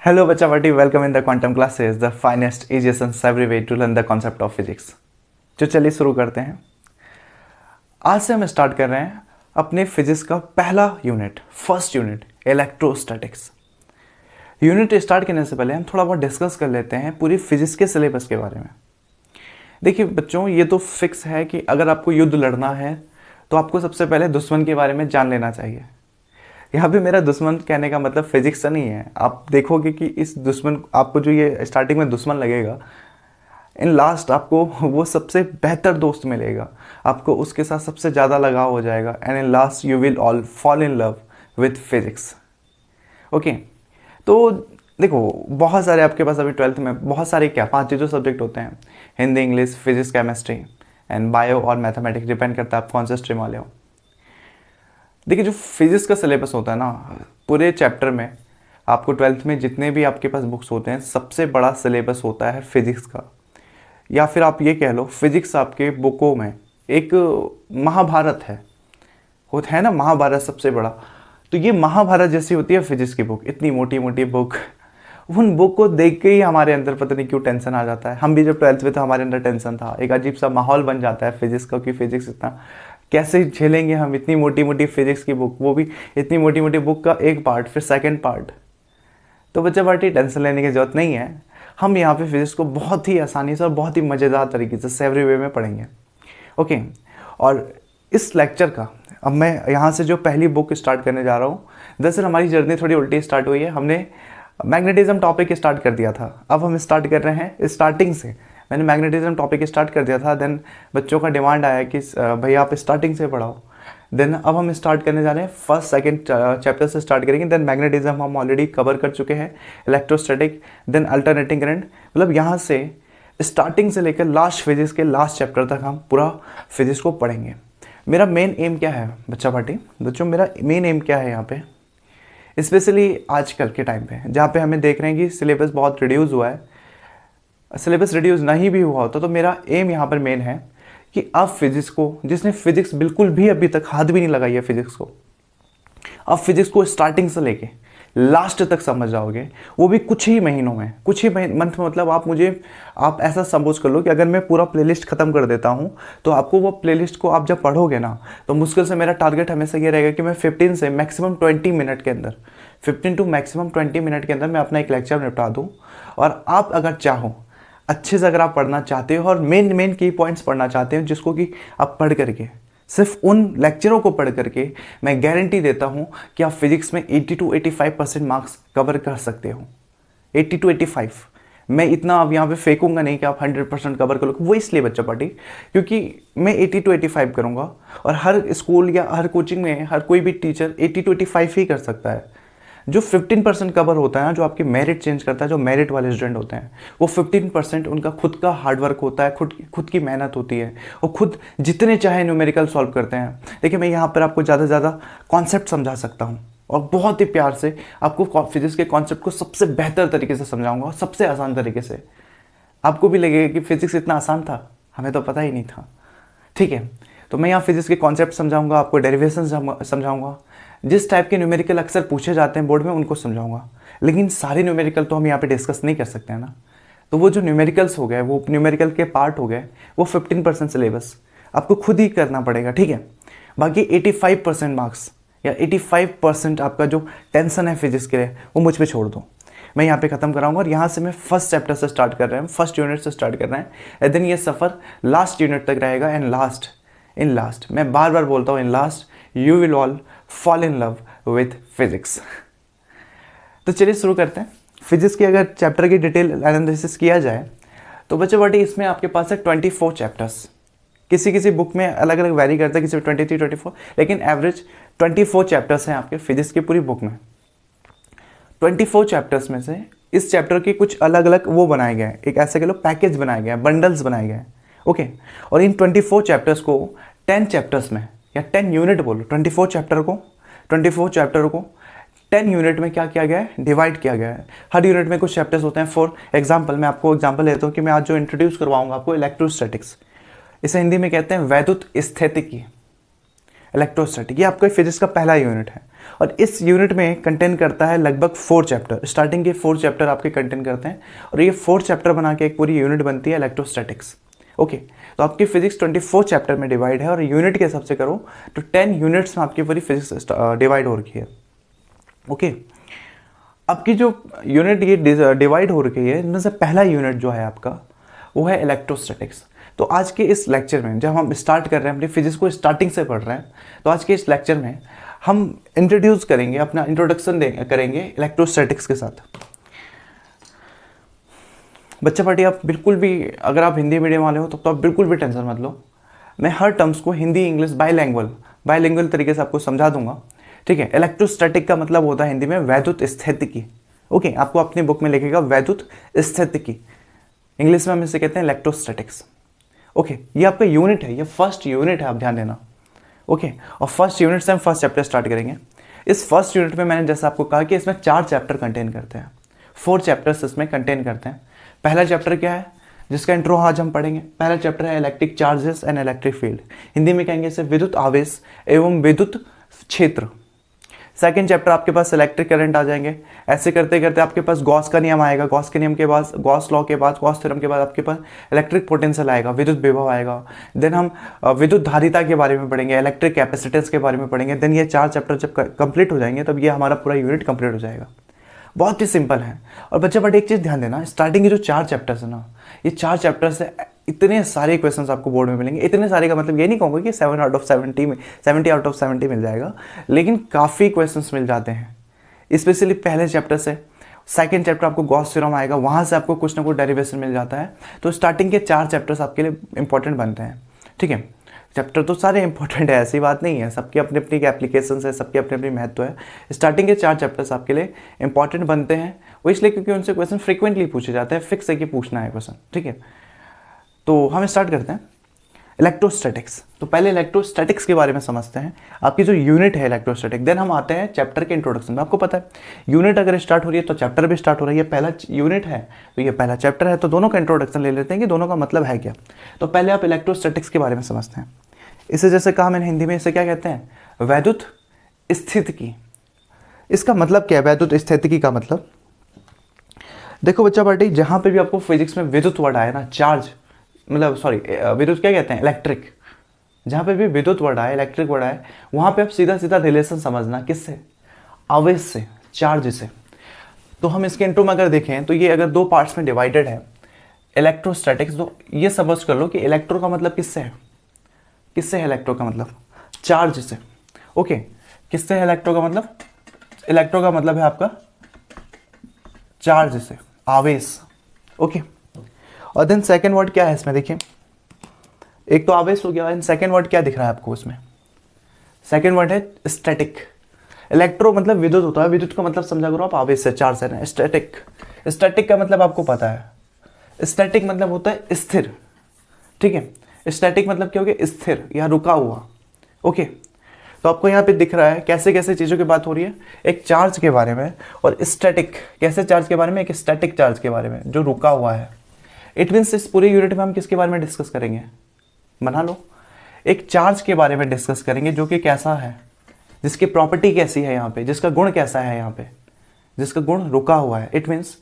Hello, Bachawati. Welcome in the quantum classes, the finest, easiest and savory way to learn the concept of physics. तो चलिए शुरू करते हैं। आज से हम स्टार्ट कर रहे हैं अपने फिजिक्स का पहला unit, first unit, electrostatics. Unit start करने से पहले हम थोड़ा बहुत डिस्कस कर लेते हैं पूरी फिजिक्स के सिलेबस के बारे में। देखिए बच्चों, ये तो फिक्स है कि अगर आपको युद्ध लड़ना है तो आपको सबसे पहले दुश्मन के बारे में जान लेना चाहिए। यहाँ पे मेरा दुश्मन कहने का मतलब फिजिक्स से नहीं है। आप देखोगे कि इस दुश्मन आपको जो ये स्टार्टिंग में दुश्मन लगेगा, इन लास्ट आपको वो सबसे बेहतर दोस्त मिलेगा, आपको उसके साथ सबसे ज़्यादा लगाव हो जाएगा and in last you will all fall in love with physics. Okay, तो देखो बहुत सारे आपके पास अभी 12th में बहुत सारे क्या 5 जो सब्जेक्ट होते हैं, Hindi, English, physics, chemistry and bio और मैथमेटिक्स, डिपेंड करता है आप कौन सा स्ट्रीम वाले हो। देखिए जो फिजिक्स का सिलेबस होता है ना, पूरे चैप्टर में आपको 12th में जितने भी आपके पास बुक्स होते हैं, सबसे बड़ा सिलेबस होता है फिजिक्स का। या फिर आप ये कह लो फिजिक्स आपके बुकों में एक महाभारत है, होता है ना महाभारत सबसे बड़ा। तो ये महाभारत जैसी होती है फिजिक्स की बुक, इतनी मोटी मोटी बुक। उन बुक को देख के ही हमारे अंदर पता नहीं क्यों टेंशन आ जाता है। हम भी जब 12th में तो हमारे अंदर टेंशन था, एक अजीब सा माहौल बन जाता है फिजिक्स का कि फिजिक्स इतना कैसे झेलेंगे हम, इतनी मोटी मोटी फिजिक्स की बुक, वो भी इतनी मोटी मोटी बुक का एक पार्ट, फिर सेकंड पार्ट। तो बच्चा पार्टी टेंशन लेने की ज़रूरत नहीं है। हम यहाँ पे फिजिक्स को बहुत ही आसानी से और बहुत ही मज़ेदार तरीके से सेवरी वे में पढ़ेंगे। ओके, और इस लेक्चर का अब मैं यहाँ से जो पहली बुक स्टार्ट करने जा रहा हूँ, दरअसल हमारी जर्नी थोड़ी उल्टी स्टार्ट हुई है। हमने मैग्नेटिज्म टॉपिक स्टार्ट कर दिया था, अब हम स्टार्ट कर रहे हैं स्टार्टिंग से। मैंने मैग्नेटिज्म टॉपिक स्टार्ट कर दिया था, देन बच्चों का डिमांड आया कि भैया आप स्टार्टिंग से पढ़ाओ। देन अब हम स्टार्ट करने जा रहे हैं फर्स्ट सेकंड चैप्टर से स्टार्ट करेंगे। देन मैग्नेटिज्म हम ऑलरेडी कवर कर चुके हैं, इलेक्ट्रोस्टैटिक, देन अल्टरनेटिंग करंट। मतलब यहाँ से स्टार्टिंग से लेकर लास्ट फिजिक्स के लास्ट चैप्टर तक हम पूरा फिजिक्स को पढ़ेंगे। मेरा मेन एम क्या है बच्चा पार्टी, बच्चों मेरा मेन एम क्या है यहाँ पे, स्पेशली आजकल के टाइम पे जहाँ पे हमें देख रहे हैं कि सिलेबस बहुत रिड्यूस हुआ है। सिलेबस रिड्यूस नहीं भी हुआ होता तो मेरा एम यहाँ पर मेन है कि आप फिजिक्स को, जिसने फिजिक्स बिल्कुल भी अभी तक हाथ भी नहीं लगाई है फिजिक्स को, आप फिजिक्स को स्टार्टिंग से लेके लास्ट तक समझ जाओगे, वो भी कुछ ही महीनों में, कुछ ही मंथ। मतलब आप ऐसा समझ कर लो कि अगर मैं पूरा प्लेलिस्ट ख़त्म कर देता हूँ तो आपको वो प्लेलिस्ट को आप जब पढ़ोगे ना, तो मुश्किल से मेरा टारगेट हमेशा ये रहेगा कि मैं 15 से मैक्सिमम 20 मिनट के अंदर, 15 टू मैक्सिमम 20 मिनट के अंदर मैं अपना एक लेक्चर निपटा दूँ। और आप अगर चाहो अच्छे से, अगर आप पढ़ना चाहते हो और मेन की पॉइंट्स पढ़ना चाहते हो, जिसको कि आप पढ़ करके, सिर्फ उन लेक्चरों को पढ़ करके मैं गारंटी देता हूँ कि आप फिजिक्स में 80 टू 85% मार्क्स कवर कर सकते हो। 80 टू 85। मैं इतना अब यहाँ पे फेंकूंगा नहीं कि आप 100% कवर कर लो, वो इसलिए बच्चा पार्टी क्योंकि मैं 80 टू 85 करूँगा और हर स्कूल या हर कोचिंग में हर कोई भी टीचर 80 टू 85 ही कर सकता है। जो 15% कवर होता है ना, जो आपकी मेरिट चेंज करता है, जो मेरिट वाले स्टूडेंट होते हैं, वो 15% उनका खुद का हार्डवर्क होता है, खुद की मेहनत होती है, वो खुद जितने चाहे न्यूमेरिकल सॉल्व करते हैं। देखिए मैं यहाँ पर आपको ज़्यादा से ज़्यादा कॉन्सेप्ट समझा सकता हूँ और बहुत ही प्यार से आपको फिजिक्स के कॉन्सेप्ट को सबसे बेहतर तरीके से समझाऊंगा, सबसे आसान तरीके से। आपको भी लगेगा कि फिजिक्स इतना आसान था, हमें तो पता ही नहीं था। ठीक है, तो मैं यहाँ फिजिक्स के कॉन्सेप्ट समझाऊंगा, आपको डेरिवेशन समझाऊंगा, जिस टाइप के न्यूमेरिकल अक्सर पूछे जाते हैं बोर्ड में उनको समझाऊंगा। लेकिन सारे न्यूमेरिकल तो हम यहाँ पे डिस्कस नहीं कर सकते हैं ना, तो वो जो न्यूमेरिकल्स हो गए, वो न्यूमेरिकल के पार्ट हो गए, वो 15% सिलेबस आपको खुद ही करना पड़ेगा। ठीक है, बाकी 85% मार्क्स या 85% आपका जो टेंशन है फिजिक्स के लिए, वो मुझ पर छोड़ दो। मैं यहाँ पे ख़त्म कराऊंगा और यहाँ से मैं फर्स्ट चैप्टर से स्टार्ट कर रहे हैं, फर्स्ट यूनिट से स्टार्ट कर रहे हैं, एंड देन ये सफ़र लास्ट यूनिट तक रहेगा। एंड इन लास्ट मैं बार बार बोलता हूँ, in last you will all fall in love with physics. तो चलिए शुरू करते हैं। फिजिक्स की अगर चैप्टर की डिटेल एनालिसिस किया जाए तो बच्चों बाटी इसमें आपके पास है 24 चैप्टर्स। किसी बुक में अलग अलग वैरी करता है, किसी में 23, 24, लेकिन एवरेज 24 चैप्टर्स हैं आपके फिजिक्स की पूरी बुक में। 24 चैप्टर्स में से इस चैप्टर के कुछ अलग अलग वो बनाए गए हैं, एक ऐसे कह लो पैकेज बनाए गए हैं, बंडल्स बनाए गए हैं। ओके, और इन 24 चैप्टर्स को 10 चैप्टर्स में या 10 यूनिट बोलो, 24 चैप्टर को 10 यूनिट में क्या किया गया है, डिवाइड किया गया है। हर यूनिट में कुछ चैप्टर्स होते हैं। फॉर एग्जांपल मैं आपको एग्जांपल लेता हूँ कि मैं आज जो इंट्रोड्यूस करवाऊंगा आपको इलेक्ट्रोस्टैटिक्स, इसे हिंदी में कहते हैं वैद्युत स्थितिकी। इलेक्ट्रोस्टैटिक, ये आपका फिजिक्स का पहला यूनिट है। और इस यूनिट में कंटेन करता है लगभग 4 चैप्टर। स्टार्टिंग के 4 चैप्टर आपके कंटेन करते हैं और ये 4 चैप्टर बना के एक पूरी यूनिट बनती है इलेक्ट्रोस्टैटिक्स। ओके, तो आपकी फिजिक्स 24 चैप्टर में डिवाइड है और यूनिट के हिसाब से करो तो 10 यूनिट्स में आपकी पूरी फिजिक्स डिवाइड हो रखी है। ओके, आपकी जो यूनिट ये डिवाइड हो रखी है, इनमें से पहला यूनिट जो है आपका वो है इलेक्ट्रोस्टैटिक्स। तो आज के इस लेक्चर में जब हम स्टार्ट कर रहे हैं अपनी फिजिक्स को स्टार्टिंग से पढ़ रहे हैं, तो आज के इस लेक्चर में हम इंट्रोड्यूस करेंगे, अपना इंट्रोडक्शन करेंगे इलेक्ट्रोस्टैटिक्स के साथ। बच्चा पार्टी आप बिल्कुल भी, अगर आप हिंदी मीडियम वाले हो तो आप बिल्कुल भी टेंशन मत लो। मैं हर टर्म्स को हिंदी इंग्लिश बाईलैंग्वेज तरीके से आपको समझा दूंगा, ठीक है। इलेक्ट्रोस्टैटिक का मतलब होता है हिंदी में वैद्युत स्थितिकी। ओके, आपको अपनी बुक में लिखेगा वैद्युत स्थितिकी, इंग्लिश में हम इसे कहते हैं इलेक्ट्रोस्टैटिक्स। ओके, ये आपका यूनिट है, ये फर्स्ट यूनिट है, आप ध्यान देना। ओके, और फर्स्ट यूनिट से हम फर्स्ट चैप्टर स्टार्ट करेंगे। इस फर्स्ट यूनिट में मैंने जैसा आपको कहा कि इसमें 4 चैप्टर कंटेन करते हैं, 4 चैप्टर्स इसमें कंटेन करते हैं। पहला चैप्टर क्या है जिसका इंट्रो आज हम पढ़ेंगे? पहला चैप्टर है electric charges and electric field, Hindi में कहेंगे इसे विद्युत आवेश एवं विद्युत क्षेत्र। सेकेंड चैप्टर आपके पास इलेक्ट्रिक करंट आ जाएंगे। ऐसे करते करते आपके पास गॉस का नियम आएगा, गॉस के नियम के बाद, गॉस लॉ के बाद, गॉस थ्योरम के बाद आपके पास इलेक्ट्रिक पोटेंशियल आएगा, विद्युत विभव आएगा। देन हम विद्युत धारिता के बारे में पढ़ेंगे, इलेक्ट्रिक कैपेसिटेंस के बारे में पढ़ेंगे। देन ये 4 चैप्टर जब कंप्लीट हो जाएंगे तब ये हमारा पूरा यूनिट कंप्लीट हो जाएगा। बहुत ही सिंपल है। और बच्चा बट एक चीज़ ध्यान देना, स्टार्टिंग के जो 4 चैप्टर्स है ना, ये 4 चैप्टर से इतने सारे क्वेश्चंस आपको बोर्ड में मिलेंगे। इतने सारे का मतलब ये नहीं कहूँगा कि 7 आउट ऑफ 70 में 70 आउट ऑफ 70 मिल जाएगा, लेकिन काफ़ी क्वेश्चंस मिल जाते हैं। स्पेशली पहले चैप्टर से सेकंड चैप्टर आपको गॉस थ्योरम आएगा, वहाँ से आपको कुछ ना कुछ डेरिवेशन मिल जाता है। तो स्टार्टिंग के 4 चैप्टर्स आपके लिए इंपॉर्टेंट बनते हैं, ठीक है। चैप्टर तो सारे इंपॉर्टेंट है, ऐसी बात नहीं है, सबकी अपनी अपनी एप्लीकेशन है, सबकी अपनी अपनी महत्व है। स्टार्टिंग के 4 चैप्टर्स आपके लिए इंपॉर्टेंट बनते हैं, वो इसलिए क्योंकि उनसे क्वेश्चन फ्रिक्वेंटली पूछे जाते हैं, फिक्स है कि पूछना है क्वेश्चन, ठीक है। तो हम स्टार्ट करते हैं इलेक्ट्रोस्टैटिक्स। तो पहले इलेक्ट्रोस्टैटिक्स के बारे में समझते हैं, आपकी जो यूनिट है इलेक्ट्रोस्टैटिक। देन हम आते हैं चैप्टर के इंट्रोडक्शन में। आपको पता है यूनिट अगर स्टार्ट हो रही है तो चैप्टर भी स्टार्ट हो रहा है। ये पहला यूनिट है तो ये पहला चैप्टर है, तो दोनों का इंट्रोडक्शन ले लेते हैं कि दोनों का मतलब है क्या। तो पहले आप इलेक्ट्रोस्टैटिक्स के बारे में समझते हैं। इसे जैसे कहा मैंने हिंदी में, इसे क्या कहते हैं? वैद्युत स्थितिकी। इसका मतलब क्या है वैद्युत स्थितिकी का मतलब? देखो बच्चा पार्टी, जहाँ पे भी आपको फिजिक्स में विद्युत वर्ड आए ना, चार्ज मतलब सॉरी विद्युत क्या कहते हैं? इलेक्ट्रिक। जहाँ पे भी विद्युत वर्ड आए, इलेक्ट्रिक वर्ड आए, वहाँ पे आप सीधा सीधा रिलेशन समझना, किससे? आवेश से, चार्ज से। तो हम इसके इंट्रो में अगर देखें तो ये अगर 2 पार्ट्स में डिवाइडेड है इलेक्ट्रोस्टैटिक्स, तो ये समझ कर लो कि इलेक्ट्रो का मतलब किससे है? किससे है इलेक्ट्रो का मतलब? चार्ज से। ओके, किससे है इलेक्ट्रो का मतलब? इलेक्ट्रो का मतलब है आपका चार्ज से, आवेश। ओके, और देन सेकेंड वर्ड क्या है इसमें? देखिए, एक तो आवेश हो गया, एंड सेकेंड वर्ड क्या दिख रहा है आपको इसमें? सेकेंड वर्ड है स्टैटिक। इलेक्ट्रो मतलब विद्युत होता है, विद्युत का मतलब समझा करो आप आवेश से, चार्ज से ना। स्टैटिक, स्टैटिक का मतलब आपको पता है, स्टैटिक मतलब होता है स्थिर, ठीक है। स्टैटिक मतलब क्या हो गया? स्थिर या रुका हुआ। ओके, तो आपको यहाँ पे दिख रहा है कैसे कैसे चीज़ों की बात हो रही है, एक चार्ज के बारे में, और स्टैटिक कैसे चार्ज के बारे में, एक स्टैटिक चार्ज के बारे में जो रुका हुआ है। इट मीन्स इस पूरे यूनिट में हम किसके बारे में डिस्कस करेंगे? बना लो, एक चार्ज के बारे में डिस्कस करेंगे जो कि कैसा है, जिसकी प्रॉपर्टी कैसी है यहाँ पे, जिसका गुण कैसा है यहाँ पे, जिसका गुण रुका हुआ है। इट मीन्स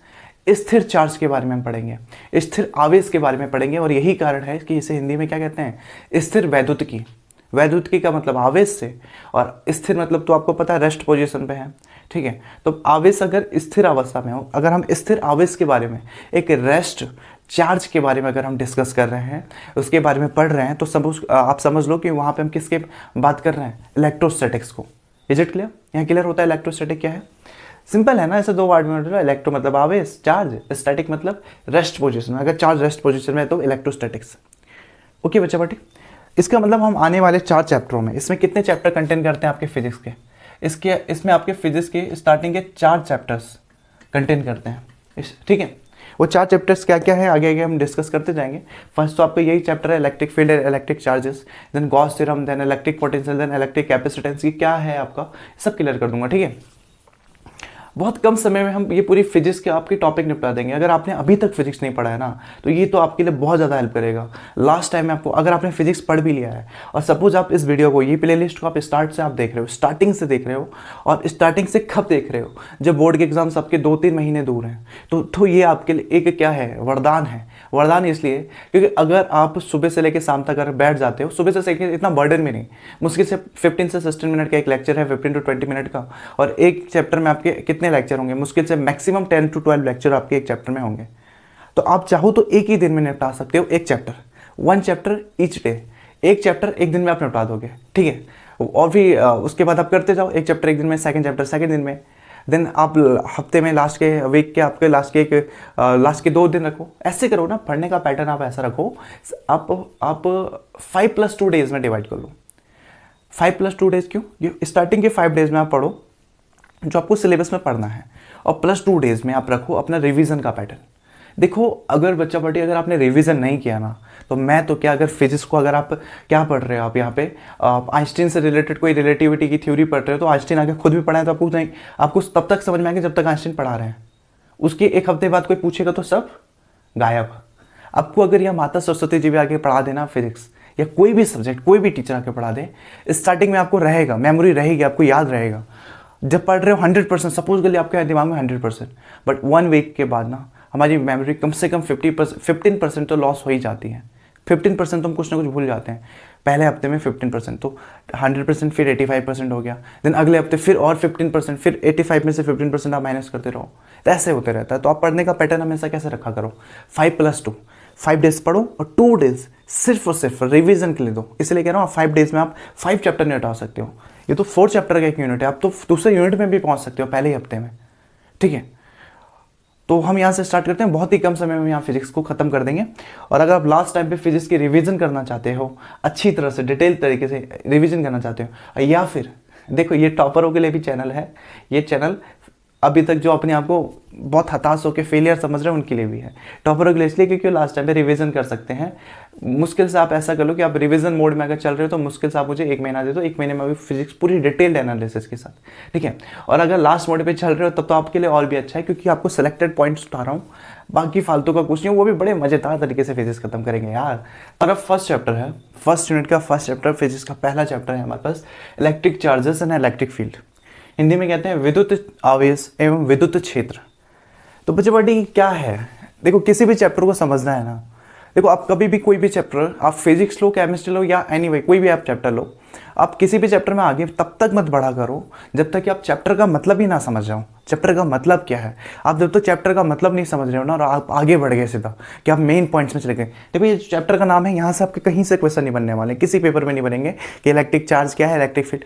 स्थिर चार्ज के बारे में हम पढ़ेंगे, स्थिर आवेश के बारे में पढ़ेंगे। और यही कारण है कि इसे हिंदी में क्या कहते हैं? स्थिर वैद्युतिकी। वैद्युतिकी का मतलब आवेश से, और स्थिर मतलब तो आपको पता है रेस्ट पोजीशन पे है, ठीक है। तो आवेश अगर स्थिर अवस्था में हो, अगर हम स्थिर आवेश के बारे में, एक रेस्ट चार्ज के बारे में अगर हम डिस्कस कर रहे हैं, उसके बारे में पढ़ रहे हैं, तो आप समझ लो कि वहाँ पे हम किसके बात कर रहे हैं? इलेक्ट्रोस्टैटिक्स को। Is it clear? यहाँ क्लियर होता है इलेक्ट्रोस्टैटिक क्या है? सिंपल है ना, ऐसे 2 वर्ड में। इलेक्ट्रो मतलब आवेश, चार्ज, स्टैटिक मतलब रेस्ट पोजीशन में। अगर चार्ज रेस्ट पोजीशन में है तो इलेक्ट्रोस्टैटिक्स। ओके बच्चा बेटी, इसका मतलब हम आने वाले 4 चैप्टरों में, इसमें कितने चैप्टर कंटेन करते हैं आपके फिजिक्स के? इसमें आपके फिजिक्स के स्टार्टिंग के 4 चैप्टर्स कंटेन करते हैं, ठीक है। वो 4 चैप्टर्स क्या क्या है आगे आगे हम डिस्कस करते जाएंगे। फर्स्ट तो आपका यही चैप्टर है electric field, electric charges, then Gauss theorem, then electric potential, then electric capacitance. ये क्या है आपका, सब क्लियर कर दूंगा, ठीक है। बहुत कम समय में हम ये पूरी फिजिक्स के आपके टॉपिक निपटा देंगे। अगर आपने अभी तक फिजिक्स नहीं पढ़ा है ना, तो ये तो आपके लिए बहुत ज़्यादा हेल्प करेगा। लास्ट टाइम में आपको, अगर आपने फिजिक्स पढ़ भी लिया है और सपोज आप इस वीडियो को, ये प्लेलिस्ट को आप स्टार्ट से आप देख रहे हो, स्टार्टिंग से देख रहे हो, और स्टार्टिंग से कब देख रहे हो, जब बोर्ड के एग्जाम्स आपके 2-3 महीने दूर हैं, तो ये आपके लिए एक क्या है, वरदान है। वरदान इसलिए क्योंकि अगर आप सुबह से लेकर शाम तक अगर बैठ जाते हो, सुबह से सीखने इतना बर्डन भी नहीं, मुश्किल से 15 से 16 मिनट का एक लेक्चर है, 15 to 20 मिनट का, और एक चैप्टर में आपके कितने लेक्चर होंगे, मुश्किल से मैक्सिमम 10 to 12 लेक्चर आपके एक चैप्टर में होंगे। तो आप चाहो तो एक ही दिन में निपटा सकते हो एक चैप्टर, 1 चैप्टर ईच डे। एक चैप्टर एक दिन में आप निपटा दोगे, ठीक है। और भी उसके बाद आप करते जाओ, एक चैप्टर एक दिन में, सेकंड चैप्टर सेकंड दिन में, देन आप हफ्ते में लास्ट के वीक के आपके लास्ट के 2 दिन रखो। ऐसे करो ना, पढ़ने का पैटर्न आप ऐसा रखो, आप 5+2 डेज में डिवाइड कर लो। 5+2 डेज क्यों? ये स्टार्टिंग के 5 डेज में आप पढ़ो जो आपको सिलेबस में पढ़ना है, और +2 डेज में आप रखो अपना रिवीजन का पैटर्न। देखो, अगर बच्चा पढ़ी, अगर आपने रिवीजन नहीं किया ना, तो मैं तो क्या, अगर फिजिक्स को अगर आप क्या पढ़ रहे हो, आप यहाँ पे आइंस्टीन से रिलेटेड कोई रिलेटिविटी की थ्योरी पढ़ रहे हो, तो आइंस्टीन आगे खुद भी पढ़ाए तो आपको नहीं, आपको तब तक समझ में आएगा जब तक आइंस्टीन पढ़ा रहे हैं। उसके एक हफ्ते बाद कोई पूछेगा तो सब गायब। आपको अगर यह माता सरस्वती जी भी आगे पढ़ा देना फिजिक्स, या कोई भी सब्जेक्ट, कोई भी टीचर आके पढ़ा दे, स्टार्टिंग में आपको रहेगा, मेमोरी रहेगी, आपको याद रहेगा। जब पढ़ रहे हो 100%, सपोज कर आपके दिमाग में 100%, बट 1 वीक के बाद ना हमारी मेमोरी कम से कम 15% तो लॉस हो ही जाती है। 15% तो हम कुछ ना कुछ भूल जाते हैं। पहले हफ्ते में 15%, तो 100%, फिर 85% हो गया, देन अगले हफ्ते फिर और 15%, फिर 85 में से 15% आप माइनस करते रहो, तो ऐसे होते रहता है। तो आप पढ़ने का पैटर्न हमेशा कैसे रखा करो, 5+2, 5 डेज पढ़ो और 2 डेज सिर्फ और सिर्फ रिवीजन के लिए दो। इसलिए कह रहा हूँ, 5 डेज में आप 5 चैप्टर नहीं हटा सकते हो। ये तो 4 चैप्टर का एक यूनिट है, आप तो दूसरे यूनिट में भी पहुँच सकते हो पहले ही हफ्ते में, ठीक है। तो हम यहाँ से स्टार्ट करते हैं, बहुत ही कम समय में यहाँ फिजिक्स को खत्म कर देंगे। और अगर आप लास्ट टाइम पे फिजिक्स की रिवीजन करना चाहते हो, अच्छी तरह से डिटेल तरीके से रिवीजन करना चाहते हो, या फिर देखो, ये टॉपरों के लिए भी चैनल है। ये चैनल अभी तक जो अपने आप को बहुत हताश होकर फेलियर समझ रहे हैं उनके लिए भी है। टॉपरों के लिए इसलिए क्योंकि लास्ट टाइम पे रिवीजन कर सकते हैं। मुश्किल से आप ऐसा कर लो कि आप रिवीजन मोड में अगर चल रहे हो तो मुश्किल से आप मुझे 1 महीना दे दो, 1 महीने में अभी फिजिक्स पूरी डिटेल्ड एनालिसिस के साथ, ठीक है। और अगर लास्ट मोड पे चल रहे हो तब तो आपके लिए और भी अच्छा है, क्योंकि आपको सिलेक्टेड पॉइंट्स उठा रहा हूँ, बाकी फालतू का कुछ नहीं, वो भी बड़े मजेदार तरीके से फिजिक्स खत्म करेंगे यार। और अब फर्स्ट चैप्टर है, फर्स्ट यूनिट का फर्स्ट चैप्टर, फिजिक्स का पहला चैप्टर है हमारे पास, electric charges and electric field. Hindi में कहते हैं विद्युत आवेश एवं विद्युत क्षेत्र। तो बच्चे बड़ी क्या है, देखो किसी भी चैप्टर को समझना है ना, देखो आप कभी भी कोई भी चैप्टर, आप फिजिक्स लो, केमिस्ट्री लो, या एनीवे कोई भी आप चैप्टर लो, आप किसी भी चैप्टर में आगे तब तक मत बढ़ा करो जब तक कि आप चैप्टर का मतलब ही ना समझ जाओ। चैप्टर का मतलब क्या है, आप जब तक चैप्टर का मतलब नहीं समझ रहे हो ना, और आप आगे बढ़ गए सीधा कि आप मेन पॉइंट्स में चले गए, देखो ये चैप्टर का नाम है, यहाँ से आपके कहीं से क्वेश्चन नहीं बनने वाले, किसी पेपर में नहीं बनेंगे कि इलेक्ट्रिक चार्ज क्या है, इलेक्ट्रिक फील्ड।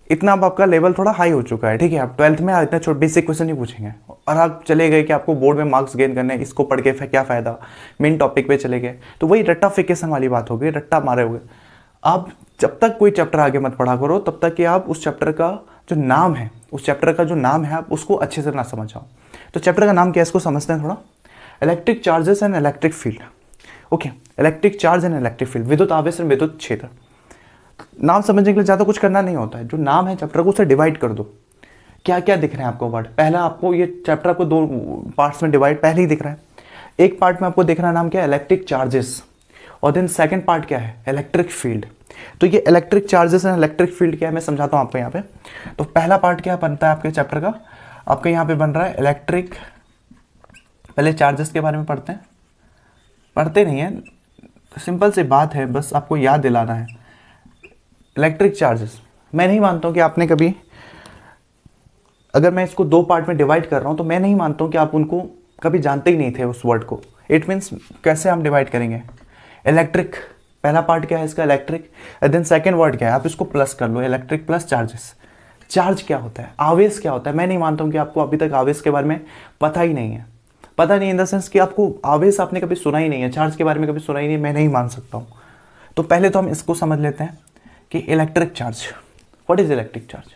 इतना अब आपका लेवल थोड़ा हाई हो चुका है, ठीक है। आप 12th में इतना छोटे बेसिक क्वेश्चन नहीं पूछेंगे, और आप चले गए कि आपको बोर्ड में मार्क्स गेन करने हैं, इसको पढ़ के क्या फ़ायदा, मेन टॉपिक पे चले गए, तो वही रट्टाफिकेशन वाली बात हो गई, रट्टा मारे हो गए। आप जब तक कोई चैप्टर आगे मत पढ़ा करो तब तक कि आप उस चैप्टर का जो नाम है, उस चैप्टर का जो नाम है, आप उसको अच्छे से ना समझ जाओ। तो चैप्टर का नाम क्या है, इसको समझते हैं थोड़ा, electric charges and electric field. Okay, electric charge and electric field, विद्युत आवेश और विद्युत क्षेत्र। नाम समझने के लिए ज़्यादा कुछ करना नहीं होता है, जो नाम है चैप्टर को उसे डिवाइड कर दो। क्या क्या दिख रहे हैं आपको वर्ड, पहला आपको ये चैप्टर आपको 2 पार्ट्स में डिवाइड पहले ही दिख रहा है। एक पार्ट में आपको दिख रहा है नाम क्या है, इलेक्ट्रिक चार्जेस, और देन सेकंड पार्ट क्या है, इलेक्ट्रिक फील्ड। तो ये electric charges and electric field क्या है मैं समझाता हूँ आपको यहाँ पे। तो पहला पार्ट क्या बनता है आपके चैप्टर का, आपके यहाँ पे बन रहा है इलेक्ट्रिक, पहले चार्जेस के बारे में पढ़ते नहीं है, सिंपल सी बात है, बस आपको याद दिलाना है। इलेक्ट्रिक चार्जेस, मैं नहीं मानता हूँ कि आपने कभी, अगर मैं इसको 2 पार्ट में डिवाइड कर रहा हूँ तो मैं नहीं मानता हूँ कि आप उनको कभी जानते ही नहीं थे उस वर्ड को। इट मीन्स कैसे हम डिवाइड करेंगे, इलेक्ट्रिक पहला पार्ट क्या है इसका, इलेक्ट्रिक, देन सेकंड वर्ड क्या है, आप इसको प्लस कर लो, इलेक्ट्रिक प्लस चार्जेस। चार्ज क्या होता है, आवेश क्या होता है, मैं नहीं मानता हूँ कि आपको अभी तक आवेश के बारे में पता ही नहीं है। पता नहीं इन द सेंस कि आपको आवेश आपने कभी सुना ही नहीं है, चार्ज के बारे में कभी सुना ही नहीं, मैं नहीं मान सकता हूँ। तो पहले तो हम इसको समझ लेते हैं कि electric charge, what is electric charge,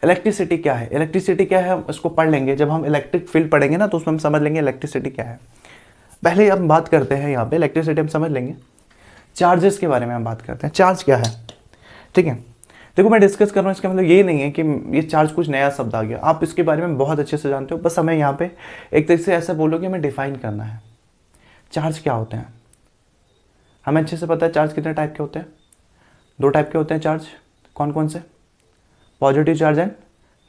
electricity क्या है, इलेक्ट्रिसिटी क्या है हम इसको पढ़ लेंगे, जब हम इलेक्ट्रिक फील्ड पढ़ेंगे ना तो उसमें हम समझ लेंगे इलेक्ट्रिसिटी क्या है। पहले हम बात करते हैं यहाँ पे इलेक्ट्रिसिटी हम समझ लेंगे, चार्जेस के बारे में हम बात करते हैं, चार्ज क्या है, ठीक है। देखो मैं डिस्कस कर रहा हूँ, इसका मतलब ये नहीं है कि ये चार्ज कुछ नया शब्द आ गया, आप इसके बारे में बहुत अच्छे से जानते हो, बस हमें यहाँ पे एक तरीके से ऐसा बोलो कि हमें डिफाइन करना है चार्ज क्या होते हैं। हमें अच्छे से पता है चार्ज कितने टाइप के होते हैं, 2 टाइप के होते हैं चार्ज। कौन कौन से? Positive charge and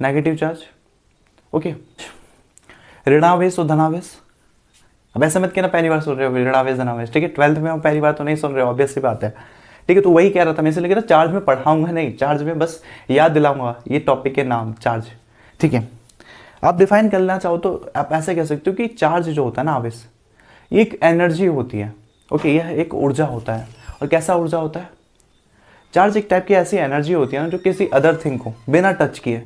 negative charge. Okay, ऋणावेश और धनावेश। अब ऐसा मत कहना पहली बार सुन रहे हो ऋणावेश धनावेश, ठीक है, 12th में हम पहली बार तो नहीं सुन रहे हो, ऑब्वियस सी बात है, ठीक है। तो वही कह रहा था मैं, इसलिए कह रहा चार्ज में पढ़ाऊंगा नहीं, चार्ज में बस याद दिलाऊंगा ये टॉपिक के नाम चार्ज, ठीक है। आप डिफाइन करना चाहो तो आप ऐसे कह सकते हो कि चार्ज जो होता है ना, आवेश, ये एक एनर्जी होती है। ओके, यह एक ऊर्जा होता है। और कैसा ऊर्जा होता है? चार्ज एक टाइप की ऐसी एनर्जी होती है ना, जो किसी अदर थिंग को बिना टच किए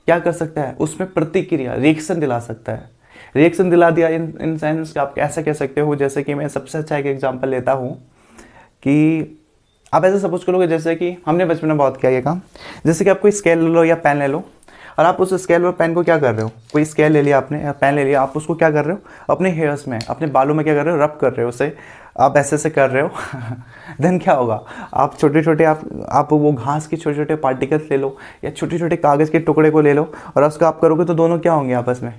क्या कर सकता है, उसमें प्रतिक्रिया, रिएक्शन दिला सकता है। रिएक्शन दिला दिया इन सेंस आप ऐसा कह सकते हो, जैसे कि मैं सबसे अच्छा एक एग्जांपल लेता हूँ कि आप ऐसे सपोज करोगे, जैसे कि हमने बचपन में बहुत किया ये काम, जैसे कि आप कोई स्केल ले लो या पेन ले लो, और आप उस स्केल और पेन को क्या कर रहे हो, कोई स्केल ले लिया आपने या पेन ले लिया, आप उसको क्या कर रहे हो, अपने हेयर्स में, अपने बालों में क्या कर रहे हो, रब कर रहे हो उसे, आप ऐसे कर रहे हो देन क्या होगा, आप छोटे छोटे आप वो घास के छोटे छोटे पार्टिकल्स ले लो या छोटे छोटे कागज़ के टुकड़े को ले लो, और उसको आप करोगे तो दोनों क्या होंगे, आपस में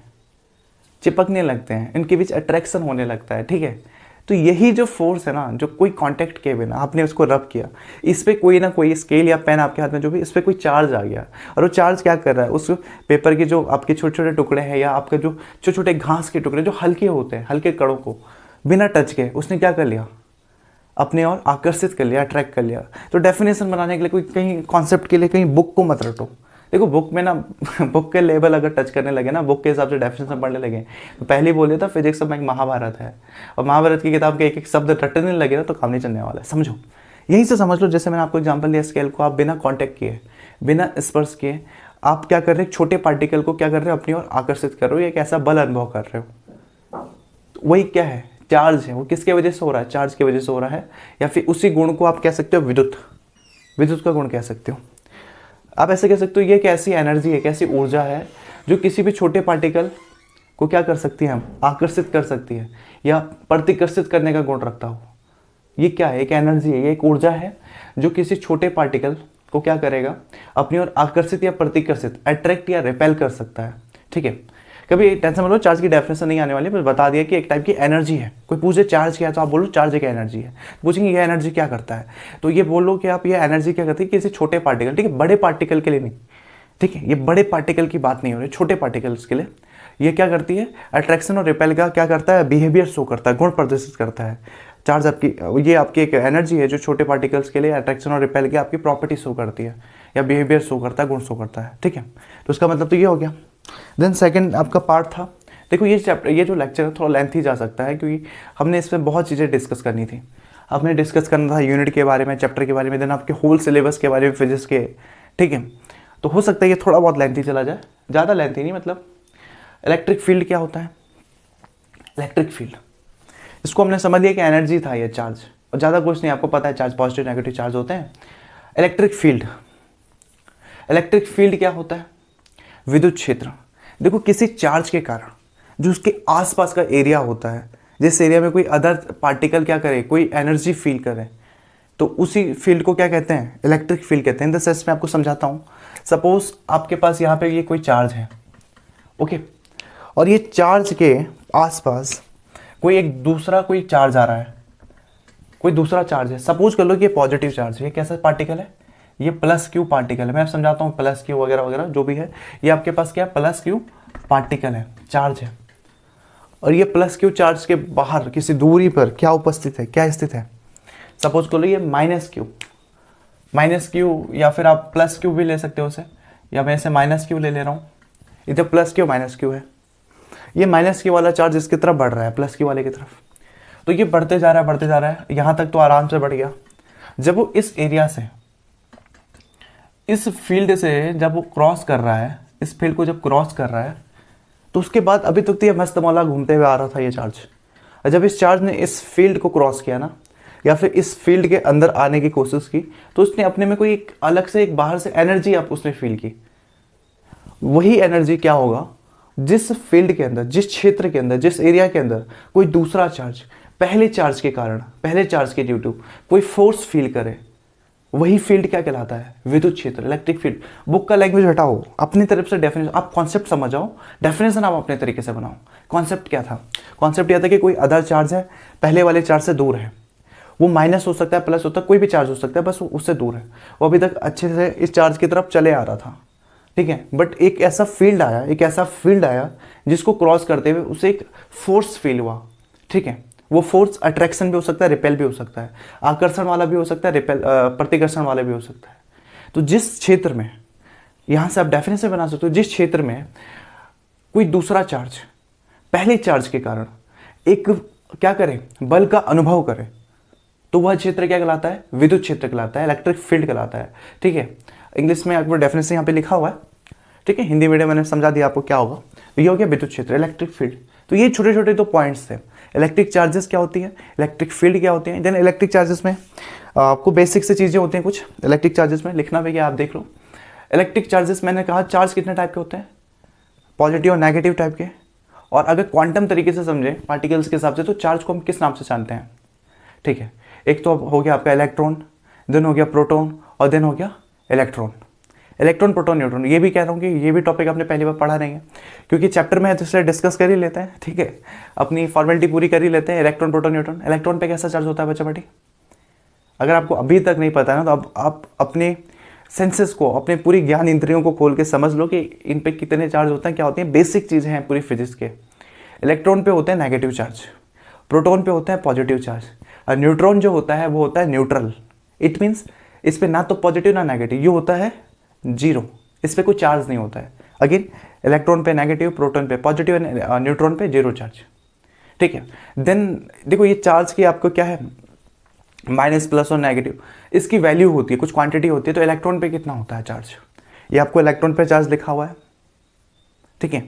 चिपकने लगते हैं, इनके बीच अट्रैक्शन होने लगता है, ठीक है। तो यही जो फोर्स है ना, जो कोई कांटेक्ट के बिना आपने उसको रब किया, इस पर कोई ना कोई स्केल या पेन आपके हाथ में जो भी, इस पर कोई चार्ज आ गया, और वो चार्ज क्या कर रहा है, उस पेपर के जो आपके छोटे छोटे टुकड़े हैं या आपके जो छोटे छोटे घास के टुकड़े जो हल्के होते हैं, हल्के कणों को बिना टच के उसने क्या कर लिया, अपने और आकर्षित कर लिया, अट्रैक्ट कर लिया। तो डेफिनेशन बनाने के लिए कोई कहीं कॉन्सेप्ट के लिए कहीं बुक को मत रटो। देखो बुक में ना बुक के लेवल अगर टच करने लगे ना, बुक के हिसाब से डेफिनेशन पढ़ने लगे, तो पहले ही बोले था फिजिक्स में एक महाभारत है, और महाभारत की किताब के एक एक शब्द रटने लगे ना तो काम नहीं चलने वाला है, समझो। यहीं से समझ लो, जैसे मैंने आपको एग्जांपल दिया, स्केल को आप बिना कांटेक्ट किए, बिना स्पर्श किए आप क्या कर रहे हो, छोटे पार्टिकल को क्या कर रहे हो, अपनी ओर आकर्षित कर रहे हो, एक ऐसा बल अनुभव कर रहे हो। तो वही क्या है, चार्ज है। वो किसके वजह से हो रहा है, चार्ज की वजह से हो रहा है, या फिर उसी गुण को आप कह सकते हो विद्युत, विद्युत का गुण कह सकते हो। आप ऐसे कह सकते हो ये एक ऐसी एनर्जी है, एक ऐसी ऊर्जा है जो किसी भी छोटे पार्टिकल को क्या कर सकती है, हम आकर्षित कर सकती है या प्रतिकर्षित करने का गुण रखता हो। ये क्या है, एक एनर्जी है, ये एक ऊर्जा है जो किसी छोटे पार्टिकल को क्या करेगा, अपनी ओर आकर्षित या प्रतिकर्षित, अट्रैक्ट या रिपेल कर सकता है, ठीक है। कभी टेंशन मत लो, चार्ज की डेफिनेशन नहीं आने वाली, बस बता दिया कि एक टाइप की एनर्जी है। कोई पूछे चार्ज क्या है तो आप बोलो चार्ज एक एनर्जी है। पूछेंगे ये एनर्जी क्या करता है, तो ये बोलो कि आप ये एनर्जी क्या करती है किसी छोटे पार्टिकल, ठीक है, बड़े पार्टिकल के लिए नहीं, ठीक है, ये बड़े पार्टिकल की बात नहीं हो रही, छोटे पार्टिकल्स के लिए ये क्या करती है, अट्रैक्शन और रिपेल का क्या करता है, बिहेवियर शो करता है, गुण प्रदर्शित करता है। चार्ज आपकी ये आपकी एक एनर्जी है जो छोटे पार्टिकल्स के लिए अट्रैक्शन और रिपेल की आपकी प्रॉपर्टी शो करती है या बिहेवियर शो करता है, गुण शो करता है, ठीक है। तो उसका मतलब तो ये हो गया। देन सेकंड आपका पार्ट था, देखो ये चैप्टर, ये जो लेक्चर है थोड़ा लेंथी जा सकता है क्योंकि हमने इसमें बहुत चीज़ें डिस्कस करनी थी। आपने डिस्कस करना था यूनिट के बारे में, चैप्टर के बारे में, देन आपके होल सिलेबस के बारे में फिजिक्स के, ठीक है। तो हो सकता है ये थोड़ा बहुत लेंथी चला जाए, ज़्यादा लेंथी नहीं। मतलब इलेक्ट्रिक फील्ड क्या होता है, इलेक्ट्रिक फील्ड, इसको हमने समझ लिया कि एनर्जी था ये चार्ज, और ज़्यादा कुछ नहीं, आपको पता है चार्ज पॉजिटिव नेगेटिव चार्ज होते हैं। इलेक्ट्रिक फील्ड, इलेक्ट्रिक फील्ड क्या होता है, विद्युत क्षेत्र। देखो किसी चार्ज के कारण जो उसके आसपास का एरिया होता है, जिस एरिया में कोई अदर पार्टिकल क्या करे, कोई एनर्जी फील करे, तो उसी फील्ड को क्या कहते हैं, इलेक्ट्रिक फील्ड कहते हैं। इन द सेंस मैं आपको समझाता हूँ। सपोज आपके पास यहाँ पे ये कोई चार्ज है, ओके, और ये चार्ज के आसपास कोई एक दूसरा कोई चार्ज आ रहा है, कोई दूसरा चार्ज है। सपोज कर लो कि ये पॉजिटिव चार्ज है, ये कैसा पार्टिकल है, ये प्लस क्यू पार्टिकल है। मैं समझाता हूँ, प्लस क्यू वगैरह वगैरह जो भी है, ये आपके पास क्या प्लस क्यू पार्टिकल है, चार्ज है। और ये प्लस क्यू चार्ज के बाहर किसी दूरी पर क्या उपस्थित है, क्या स्थित है। सपोज कर लो ये माइनस क्यू, या फिर आप प्लस क्यू भी ले सकते हो उसे, या मैं इसे माइनस क्यू ले रहा हूँ। इधर प्लस क्यू माइनस क्यू है, ये माइनस क्यू वाला चार्ज इसकी तरफ बढ़ रहा है, प्लस क्यू वाले की तरफ। तो ये बढ़ते जा रहा है, यहाँ तक तो आराम से बढ़ गया। जब वो इस एरिया से, इस फील्ड से जब वो क्रॉस कर रहा है, इस फील्ड को जब क्रॉस कर रहा है, तो उसके बाद अभी तक तो ये मस्त मौला घूमते हुए आ रहा था ये चार्ज। और जब इस चार्ज ने इस फील्ड को क्रॉस किया ना, या फिर इस फील्ड के अंदर आने की कोशिश की, तो उसने अपने में कोई एक अलग से, एक बाहर से एनर्जी आप उसने फील की। वही एनर्जी क्या होगा, जिस फील्ड के अंदर, जिस क्षेत्र के अंदर, जिस एरिया के अंदर कोई दूसरा चार्ज पहले चार्ज के कारण, पहले चार्ज के ड्यू टू कोई फोर्स फील करे, वही फील्ड क्या कहलाता है, विद्युत क्षेत्र, इलेक्ट्रिक फील्ड। बुक का लैंग्वेज हटाओ, अपनी तरफ से डेफिनेशन, आप कॉन्सेप्ट समझ आओ, डेफिनेशन आप अपने तरीके से बनाओ। कॉन्सेप्ट क्या था, कॉन्सेप्ट यह था कि कोई अदर चार्ज है, पहले वाले चार्ज से दूर है, वो माइनस हो सकता है, प्लस होता है, कोई भी चार्ज हो सकता है, बस वो उससे दूर है, वो अभी तक अच्छे से इस चार्ज की तरफ चले आ रहा था, ठीक है। बट एक ऐसा फील्ड आया जिसको क्रॉस करते हुए उसे एक फोर्स फील हुआ, ठीक है। वो फोर्स अट्रैक्शन भी हो सकता है, रिपेल भी हो सकता है, आकर्षण वाला भी हो सकता है, रिपेल प्रतिकर्षण वाला भी हो सकता है। तो जिस क्षेत्र में, यहाँ से आप डेफिनेशन बना सकते हो, जिस क्षेत्र में कोई दूसरा चार्ज पहले चार्ज के कारण एक क्या करे, बल का अनुभव करे, तो वह क्षेत्र क्या कहलाता है, विद्युत क्षेत्र कहलाता है, इलेक्ट्रिक फील्ड कहलाता है, ठीक है। इंग्लिश में आपको डेफिनेशन यहाँ पे लिखा हुआ है, ठीक है। हिंदी मीडियम मैंने समझा दिया आपको क्या होगा। ये हो गया विद्युत क्षेत्र, इलेक्ट्रिक फील्ड। तो ये छोटे छोटे तो पॉइंट्स थे। इलेक्ट्रिक चार्जेस क्या होती है, इलेक्ट्रिक फील्ड क्या होती है। देन इलेक्ट्रिक चार्जेस में आपको बेसिक से चीज़ें होती हैं कुछ इलेक्ट्रिक चार्जेस में, लिखना भी क्या आप देख लो। इलेक्ट्रिक चार्जेस मैंने कहा चार्ज कितने टाइप के होते हैं, पॉजिटिव और नेगेटिव टाइप के। और अगर क्वांटम तरीके से समझें पार्टिकल्स के हिसाब से, तो चार्ज को हम किस नाम से जानते हैं, ठीक है। एक तो हो गया आपका इलेक्ट्रॉन, देन हो गया प्रोटॉन, और देन हो गया इलेक्ट्रॉन। इलेक्ट्रॉन, प्रोटॉन, न्यूट्रॉन, ये भी कह रहा हूँ कि ये भी टॉपिक आपने पहली बार पढ़ा नहीं है, क्योंकि चैप्टर में है तो इसलिए डिस्कस कर ही लेते हैं, ठीक है। अपनी फॉर्मेलिटी पूरी कर ही लेते हैं। Electron, proton, neutron. इलेक्ट्रॉन पे कैसा चार्ज होता है बच्चा बेटी, अगर आपको अभी तक नहीं पता है ना, तो अब आप अपने सेंसेस को, अपने पूरी ज्ञान इंद्रियों को खोल के समझ लो कि इन पे कितने चार्ज होते हैं, क्या होती हैं, बेसिक चीज़ें हैं पूरी फिजिक्स के। इलेक्ट्रॉन पे होते हैं नेगेटिव चार्ज, प्रोटॉन पे होता है पॉजिटिव चार्ज, और न्यूट्रॉन जो होता है वो होता है न्यूट्रल। इट मीन्स इस पे ना तो पॉजिटिव ना नेगेटिव, ये होता है जीरो, इस पे कोई चार्ज नहीं होता है। अगेन इलेक्ट्रॉन पे नेगेटिव, प्रोटॉन पे पॉजिटिव, न्यूट्रॉन पे जीरो चार्ज, ठीक है। देन देखो ये चार्ज की आपको क्या है, माइनस, प्लस और नेगेटिव, इसकी वैल्यू होती है, कुछ क्वांटिटी होती है। तो इलेक्ट्रॉन पे कितना होता है चार्ज, ये आपको इलेक्ट्रॉन पे चार्ज लिखा हुआ है, ठीक है।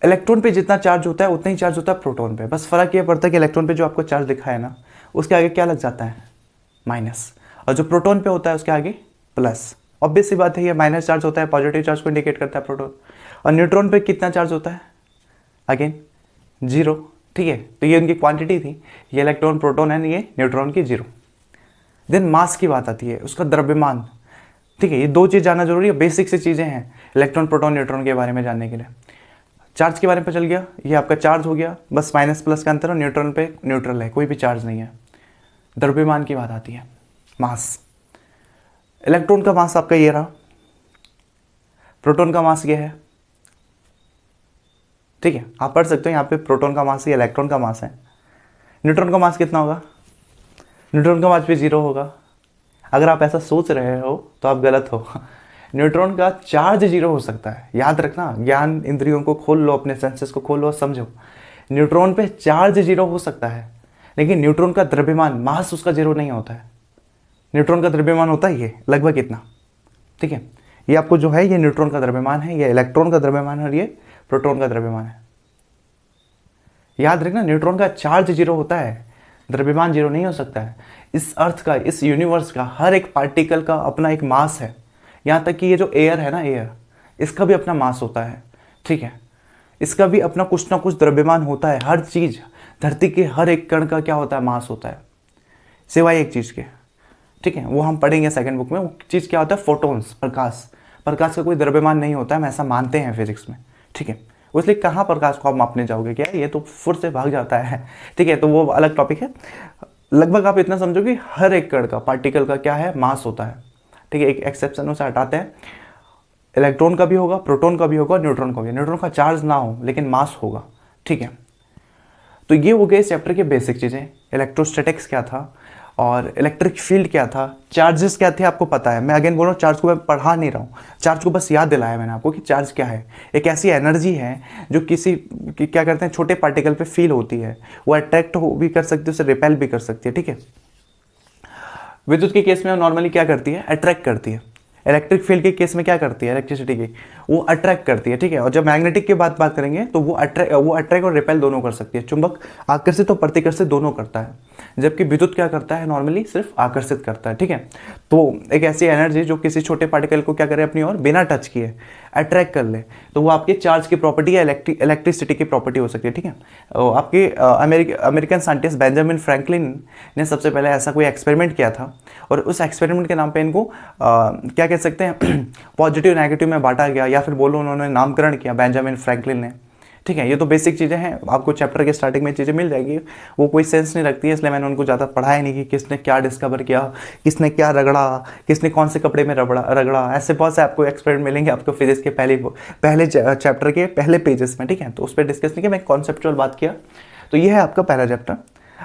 इलेक्ट्रॉन पे जितना चार्ज होता है उतना ही चार्ज होता है प्रोटॉन पे। बस फर्क ये पड़ता है कि इलेक्ट्रॉन पे जो आपको चार्ज लिखा है ना, उसके आगे क्या लग जाता है, माइनस, और जो प्रोटॉन पे होता है उसके आगे प्लस। ऑब्वियस सी बात है, ये माइनस चार्ज होता है, पॉजिटिव चार्ज को इंडिकेट करता है प्रोटॉन। और न्यूट्रॉन पे कितना चार्ज होता है, अगेन जीरो, ठीक है। तो ये उनकी क्वांटिटी थी, ये इलेक्ट्रॉन, प्रोटॉन एंड ये न्यूट्रॉन की जीरो। देन मास की बात आती है, उसका द्रव्यमान, ठीक है। ये दो चीज़ जानना जरूरी है, बेसिक से चीज़ें हैं इलेक्ट्रॉन, प्रोटॉन, न्यूट्रॉन के बारे में जानने के लिए। चार्ज के बारे में चल गया, ये आपका चार्ज हो गया, बस माइनस प्लस का अंतर, और न्यूट्रॉन पे न्यूट्रल है, कोई भी चार्ज नहीं है। द्रव्यमान की बात आती है, मास। इलेक्ट्रॉन का मास आपका ये रहा, प्रोटॉन का मास ये है, ठीक है। आप पढ़ सकते हो यहाँ पे प्रोटॉन का मास, ये इलेक्ट्रॉन का मास है। न्यूट्रॉन का मास कितना होगा, न्यूट्रॉन का मास भी जीरो होगा। अगर आप ऐसा सोच रहे हो तो आप गलत हो। न्यूट्रॉन का चार्ज जीरो हो सकता है, याद रखना, ज्ञान इंद्रियों को खोल लो, अपने सेंसेस को खोल लो, समझो। न्यूट्रॉन पे चार्ज जीरो हो सकता है, लेकिन न्यूट्रॉन का द्रव्यमान, मास उसका जीरो नहीं होता है। न्यूट्रॉन का द्रव्यमान होता है ये लगभग इतना, ठीक है। ये आपको जो है, ये न्यूट्रॉन का द्रव्यमान है, ये इलेक्ट्रॉन का द्रव्यमान है, और ये प्रोटॉन का द्रव्यमान है। याद रखना, न्यूट्रॉन का चार्ज जीरो होता है, द्रव्यमान जीरो नहीं हो सकता है। इस अर्थ का, इस यूनिवर्स का हर एक पार्टिकल का अपना एक मास है। यहाँ तक कि ये जो एयर है ना, एयर, इसका भी अपना मास होता है, ठीक है। इसका भी अपना कुछ ना कुछ द्रव्यमान होता है। हर चीज़, धरती के हर एक कण का क्या होता है, मास होता है, सिवाय एक चीज़ के, ठीक है। वो हम पढ़ेंगे सेकंड बुक में। वो चीज़ क्या होता है, फोटोन्स, प्रकाश। प्रकाश का कोई द्रव्यमान नहीं होता है, हम ऐसा मानते हैं फिजिक्स में, ठीक है। इसलिए कहाँ प्रकाश को आप मापने जाओगे, क्या ये तो फुर से भाग जाता है, ठीक है। तो वो अलग टॉपिक है। लगभग आप इतना समझो कि हर एक कण का, पार्टिकल का क्या है, मास होता है, ठीक है। एक एक्सेप्शन उसे हटाते हैं, इलेक्ट्रॉन का भी होगा, प्रोटॉन का भी होगा, न्यूट्रॉन का भी। न्यूट्रॉन का चार्ज ना हो लेकिन मास होगा, ठीक है। तो ये हो गए इस चैप्टर के बेसिक चीज़ें। इलेक्ट्रोस्टैटिक्स क्या था, और इलेक्ट्रिक फील्ड क्या था, चार्जेस क्या थे आपको पता है। मैं अगेन बोल रहा हूँ, चार्ज को मैं पढ़ा नहीं रहा हूँ, चार्ज को बस याद दिलाया मैंने आपको कि चार्ज क्या है। एक ऐसी एनर्जी है जो क्या करते हैं, छोटे पार्टिकल पे फील होती है। वो अट्रैक्ट हो भी कर सकती है, उसे रिपेल भी कर सकती है, ठीक है। विद्युत के केस में नॉर्मली क्या करती है, अट्रैक्ट करती है। इलेक्ट्रिक फील्ड के केस में क्या करती है, इलेक्ट्रिसिटी की, वो अट्रैक्ट करती है, ठीक है। और जब मैग्नेटिक की बात करेंगे तो वो अट्रैक्ट और रिपेल दोनों कर सकती है। चुंबक आकर्षित और प्रतिकर्षित दोनों करता है, जबकि विद्युत क्या करता है, नॉर्मली सिर्फ आकर्षित करता है, ठीक है। तो एक ऐसी एनर्जी जो किसी छोटे पार्टिकल को क्या करे, अपनी ओर बिना टच किए अट्रैक्ट कर ले, तो वो आपके चार्ज की प्रॉपर्टी या इलेक्ट्रिसिटी की प्रॉपर्टी हो सकती है, ठीक है। आपके अमेरिकन साइंटिस्ट बेंजामिन फ्रैंकलिन ने सबसे पहले ऐसा कोई एक्सपेरिमेंट किया था, और उस एक्सपेरिमेंट के नाम पे इनको क्या कह सकते हैं पॉजिटिव नेगेटिव में बांटा गया, या फिर बोलो उन्होंने नामकरण किया बेंजामिन फ्रैंकलिन ने, ठीक है। ये तो बेसिक चीज़ें हैं, आपको चैप्टर के स्टार्टिंग में चीज़ें मिल जाएगी, वो कोई सेंस नहीं रखती है, इसलिए मैंने उनको ज़्यादा पढ़ाया नहीं कि किसने क्या डिस्कवर किया, किसने क्या रगड़ा, किसने कौन से कपड़े में रगड़ा। ऐसे बहुत से आपको एक्सपेरिमेंट मिलेंगे आपको फिजिक्स के पहले चैप्टर के पहले पेजेस में, ठीक है। तो उस पर डिस्कस नहीं किया, मैं कॉन्सेप्चुअल बात किया। तो ये है आपका पहला चैप्टर।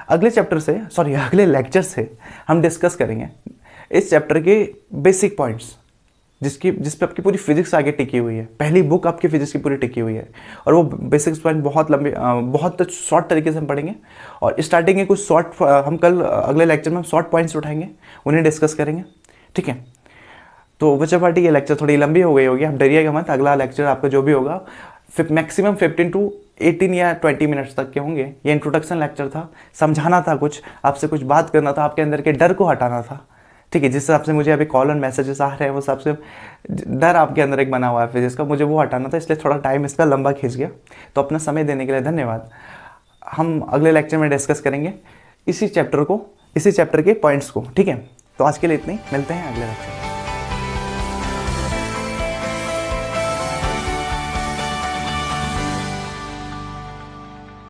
अगले लेक्चर से हम डिस्कस करेंगे इस चैप्टर के बेसिक पॉइंट्स, जिस पे आपकी पूरी फिजिक्स आगे टिकी हुई है। पहली बुक आपकी फिजिक्स की पूरी टिकी हुई है, और वो बेसिक्स पॉइंट बहुत शॉर्ट तरीके से हम पढ़ेंगे। और स्टार्टिंग के कुछ हम कल अगले लेक्चर में हम शॉर्ट पॉइंट्स उठाएंगे, उन्हें डिस्कस करेंगे, ठीक है। तो बच्चा पार्टी, ये लेक्चर थोड़ी लंबी हो गई होगी, आप डरिएगा मत। अगला लेक्चर आपका जो भी होगा मैक्सिमम 15 to 18 या 20 मिनट्स तक के होंगे। ये इंट्रोडक्शन लेक्चर था, समझाना था, कुछ आपसे कुछ बात करना था, आपके अंदर के डर को हटाना था, ठीक है। जिस हिसाब से मुझे अभी कॉल और मैसेजेस आ रहे हैं, वो सबसे डर आपके अंदर एक बना हुआ है फिजिक्स का, मुझे वो हटाना था, इसलिए थोड़ा टाइम इसका लंबा खींच गया। तो अपना समय देने के लिए धन्यवाद। हम अगले लेक्चर में डिस्कस करेंगे इसी चैप्टर के पॉइंट्स को, ठीक है। तो आज के लिए इतना ही, मिलते हैं अगले लेक्चर में।